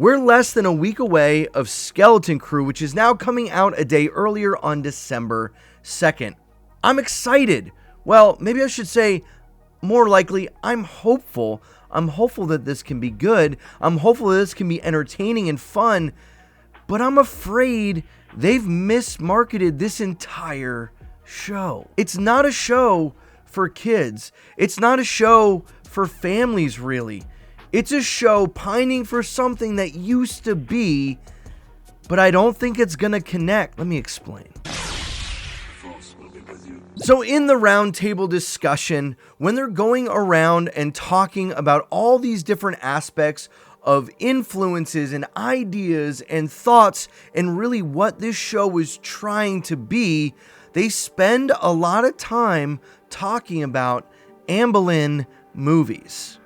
We're less than a week away of Skeleton Crew, which is now coming out a day earlier on December 2nd. I'm excited. Well, maybe I should say more likely, I'm hopeful. I'm hopeful that this can be good. I'm hopeful that this can be entertaining and fun. But I'm afraid they've mismarketed this entire show. It's not a show for kids. It's not a show for families, really. It's a show pining for something that used to be, but I don't think it's gonna connect. Let me explain. So in the roundtable discussion, when they're going around and talking about all these different aspects of influences and ideas and thoughts and really what this show was trying to be, they spend a lot of time talking about Amblin movies.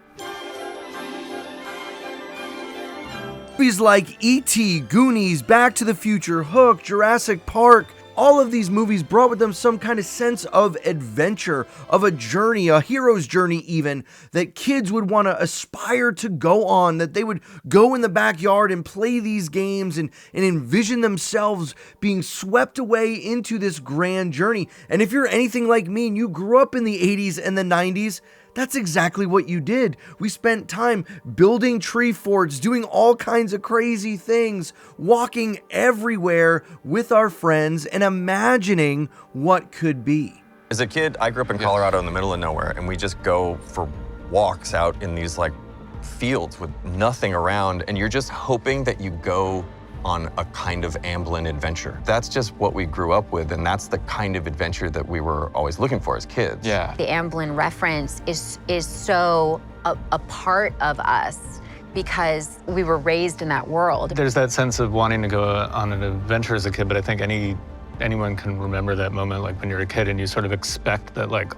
Movies like E.T., Goonies, Back to the Future, Hook, Jurassic Park, all of these movies brought with them some kind of sense of adventure, of a journey, a hero's journey even, that kids would want to aspire to go on, that they would go in the backyard and play these games and envision themselves being swept away into this grand journey. And if you're anything like me and you grew up in the 80s and the 90s, that's exactly what you did. We spent time building tree forts, doing all kinds of crazy things, walking everywhere with our friends and imagining what could be. As a kid, I grew up in Colorado in the middle of nowhere, and we just go for walks out in these like fields with nothing around, and you're just hoping that you go on a kind of Amblin adventure. That's just what we grew up with, and that's the kind of adventure that we were always looking for as kids. Yeah. The Amblin reference is so a part of us because we were raised in that world. There's that sense of wanting to go on an adventure as a kid, but I think anyone can remember that moment, like when you're a kid and you sort of expect that like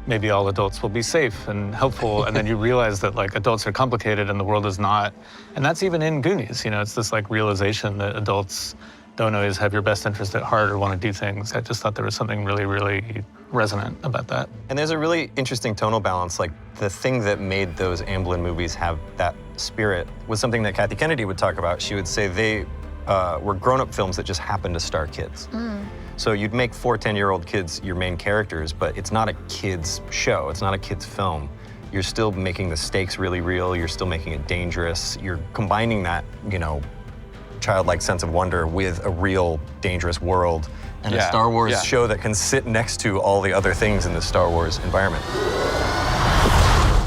maybe all adults will be safe and helpful, and then you realize that like adults are complicated and the world is not. And that's even in Goonies, you know, it's this like realization that adults don't always have your best interest at heart or want to do things. I just thought there was something really, really resonant about that. And there's a really interesting tonal balance. Like the thing that made those Amblin movies have that spirit was something that Kathy Kennedy would talk about. She would say they were grown-up films that just happened to star kids. So you'd make 4 10-year-old kids your main characters, but it's not a kid's show. It's not a kid's film. You're still making the stakes really real. You're still making it dangerous. You're combining that, you know, childlike sense of wonder with a real dangerous world and a Star Wars show that can sit next to all the other things in the Star Wars environment.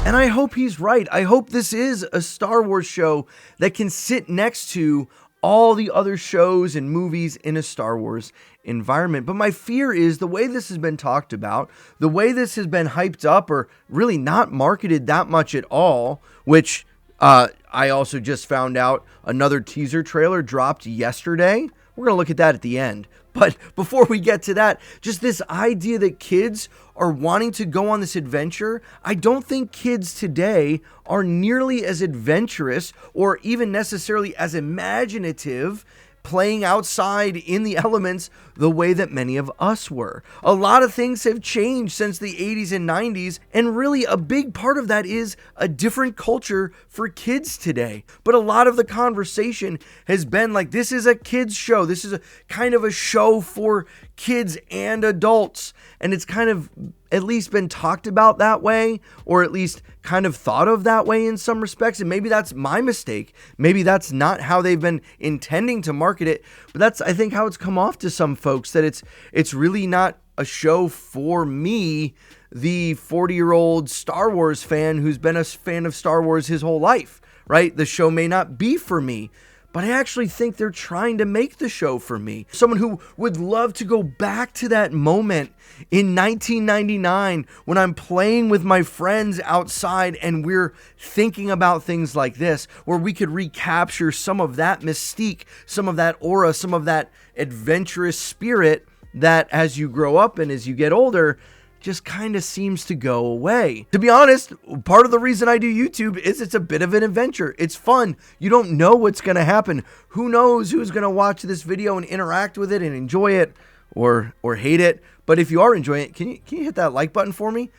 And I hope he's right. I hope this is a Star Wars show that can sit next to all the other shows and movies in a Star Wars environment. But my fear is the way this has been talked about, the way this has been hyped up or really not marketed that much at all, which I also just found out another teaser trailer dropped yesterday. We're going to look at that at the end. But before we get to that, just this idea that kids are wanting to go on this adventure, I don't think kids today are nearly as adventurous or even necessarily as imaginative playing outside in the elements the way that many of us were. A lot of things have changed since the 80s and 90s, and really a big part of that is a different culture for kids today. But a lot of the conversation has been like, this is a kids show. This is a kind of a show for kids and adults. And it's kind of at least been talked about that way, or at least kind of thought of that way in some respects. And maybe that's my mistake. Maybe that's not how they've been intending to market it. But that's, I think, how it's come off to some folks, that it's really not a show for me, the 40-year-old Star Wars fan who's been a fan of Star Wars his whole life, right? The show may not be for me, but I actually think they're trying to make the show for me. Someone who would love to go back to that moment in 1999 when I'm playing with my friends outside and we're thinking about things like this, where we could recapture some of that mystique, some of that aura, some of that adventurous spirit that as you grow up and as you get older, just kind of seems to go away. To be honest, part of the reason I do YouTube is it's a bit of an adventure. It's fun. You don't know what's going to happen. Who knows who's going to watch this video and interact with it and enjoy it or hate it. But if you are enjoying it, can you hit that like button for me?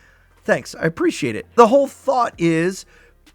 Thanks. I appreciate it. The whole thought is,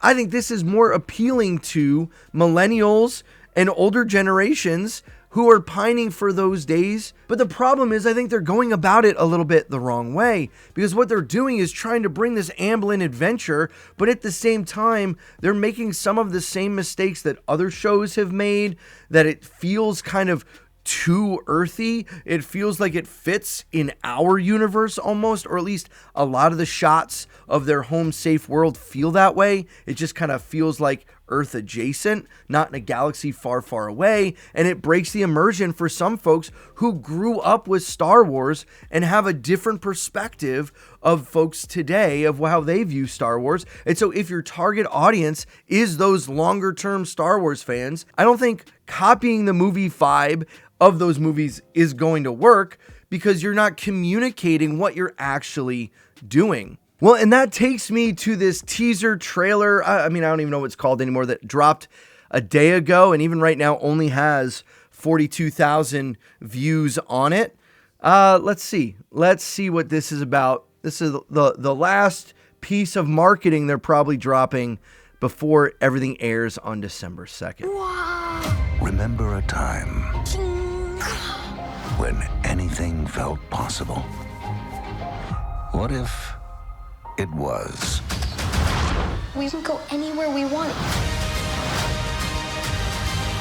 I think this is more appealing to millennials and older generations who are pining for those days. But the problem is, I think they're going about it a little bit the wrong way, because what they're doing is trying to bring this Amblin adventure, but at the same time, they're making some of the same mistakes that other shows have made, that it feels kind of too earthy. It feels like it fits in our universe almost, or at least a lot of the shots of their home safe world feel that way. It just kind of feels like Earth adjacent, not in a galaxy far, far away. And it breaks the immersion for some folks who grew up with Star Wars and have a different perspective of folks today of how they view Star Wars. And so if your target audience is those longer term Star Wars fans, I don't think copying the movie vibe of those movies is going to work, because you're not communicating what you're actually doing. Well, and that takes me to this teaser trailer. I mean, I don't even know what it's called anymore, that dropped a day ago, and even right now only has 42,000 views on it. Let's see what this is about. This is the last piece of marketing they're probably dropping before everything airs on December 2nd. Remember a time when anything felt possible? What if it was? We can go anywhere we want.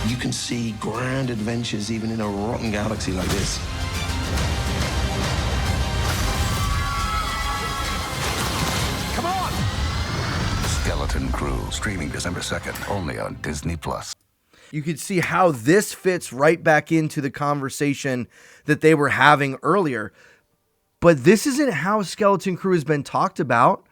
You can see grand adventures even in a rotten galaxy like this. Come on! Skeleton Crew, streaming December 2nd, only on Disney+. You could see how this fits right back into the conversation that they were having earlier. But this isn't how Skeleton Crew has been talked about.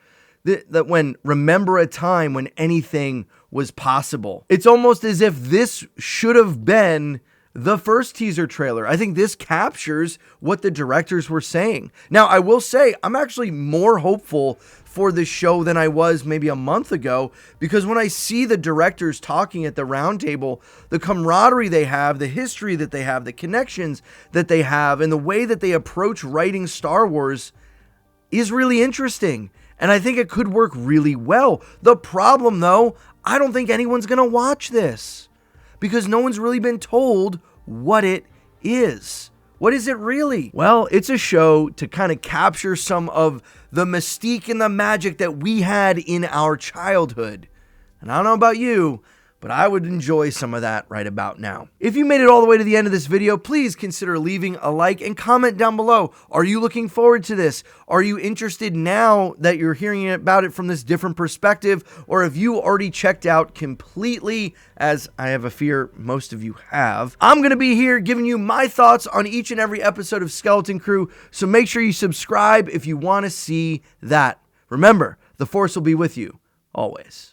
That when remember a time when anything was possible. It's almost as if this should have been the first teaser trailer. I think this captures what the directors were saying. Now, I will say, I'm actually more hopeful for this show than I was maybe a month ago, because when I see the directors talking at the roundtable, the camaraderie they have, the history that they have, the connections that they have, and the way that they approach writing Star Wars is really interesting. And I think it could work really well. The problem, though, I don't think anyone's going to watch this, because no one's really been told what it is. What is it really? Well, it's a show to kind of capture some of the mystique and the magic that we had in our childhood. And I don't know about you, but I would enjoy some of that right about now. If you made it all the way to the end of this video, please consider leaving a like and comment down below. Are you looking forward to this? Are you interested now that you're hearing about it from this different perspective? Or have you already checked out completely, as I have a fear most of you have? I'm going to be here giving you my thoughts on each and every episode of Skeleton Crew, so make sure you subscribe if you want to see that. Remember, the Force will be with you always.